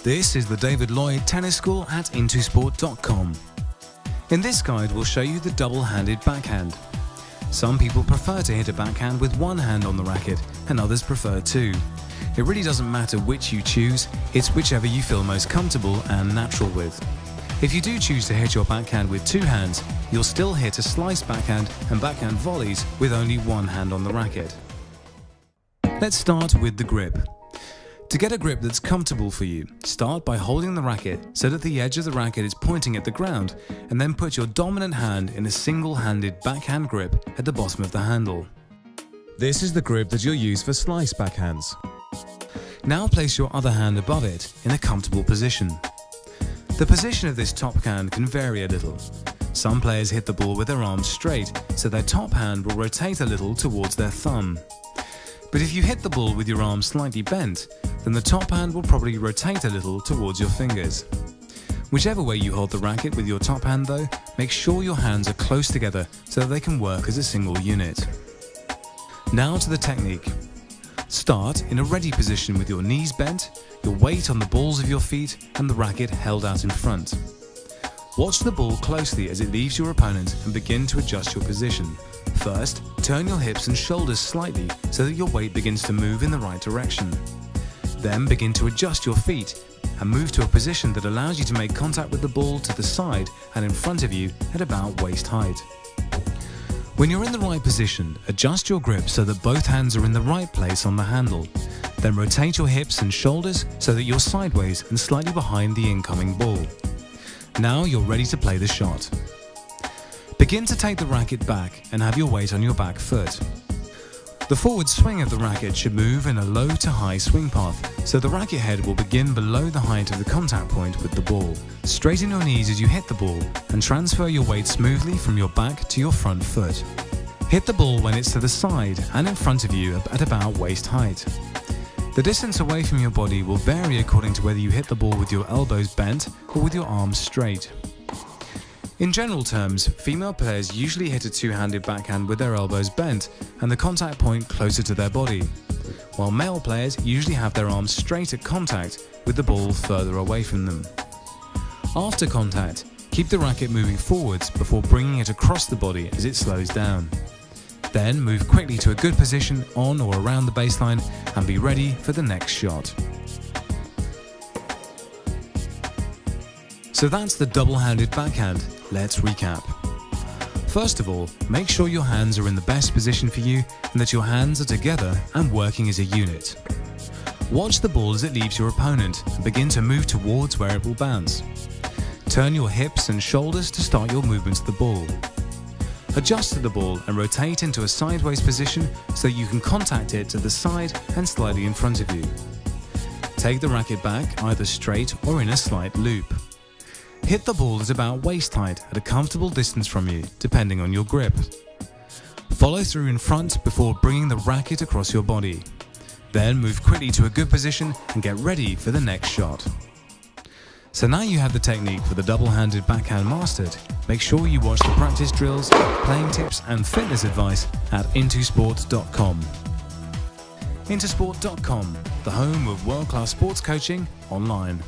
This is the David Lloyd Tennis School at intosport.com. In this guide we'll show you the double-handed backhand. Some people prefer to hit a backhand with one hand on the racket and others prefer two. It really doesn't matter which you choose, it's whichever you feel most comfortable and natural with. If you do choose to hit your backhand with two hands, you'll still hit a slice backhand and backhand volleys with only one hand on the racket. Let's start with the grip. To get a grip that's comfortable for you, start by holding the racket so that the edge of the racket is pointing at the ground, and then put your dominant hand in a single-handed backhand grip at the bottom of the handle. This is the grip that you'll use for slice backhands. Now place your other hand above it in a comfortable position. The position of this top hand can vary a little. Some players hit the ball with their arms straight, so their top hand will rotate a little towards their thumb. But if you hit the ball with your arms slightly bent, then the top hand will probably rotate a little towards your fingers. Whichever way you hold the racket with your top hand though, make sure your hands are close together so that they can work as a single unit. Now to the technique. Start in a ready position with your knees bent, your weight on the balls of your feet and the racket held out in front. Watch the ball closely as it leaves your opponent and begin to adjust your position. First, turn your hips and shoulders slightly so that your weight begins to move in the right direction. Then begin to adjust your feet and move to a position that allows you to make contact with the ball to the side and in front of you at about waist height. When you're in the right position, adjust your grip so that both hands are in the right place on the handle. Then rotate your hips and shoulders so that you're sideways and slightly behind the incoming ball. Now you're ready to play the shot. Begin to take the racket back and have your weight on your back foot. The forward swing of the racket should move in a low to high swing path, so the racket head will begin below the height of the contact point with the ball. Straighten your knees as you hit the ball and transfer your weight smoothly from your back to your front foot. Hit the ball when it's to the side and in front of you at about waist height. The distance away from your body will vary according to whether you hit the ball with your elbows bent or with your arms straight. In general terms, female players usually hit a two-handed backhand with their elbows bent and the contact point closer to their body, while male players usually have their arms straight at contact with the ball further away from them. After contact, keep the racket moving forwards before bringing it across the body as it slows down. Then move quickly to a good position on or around the baseline and be ready for the next shot. So that's the double-handed backhand. Let's recap. First of all, make sure your hands are in the best position for you and that your hands are together and working as a unit. Watch the ball as it leaves your opponent and begin to move towards where it will bounce. Turn your hips and shoulders to start your movement to the ball. Adjust to the ball and rotate into a sideways position so you can contact it to the side and slightly in front of you. Take the racket back either straight or in a slight loop. Hit the ball at about waist height at a comfortable distance from you, depending on your grip. Follow through in front before bringing the racket across your body. Then move quickly to a good position and get ready for the next shot. So now you have the technique for the double-handed backhand mastered. Make sure you watch the practice drills, playing tips and fitness advice at intosport.com. Intosport.com, the home of world-class sports coaching online.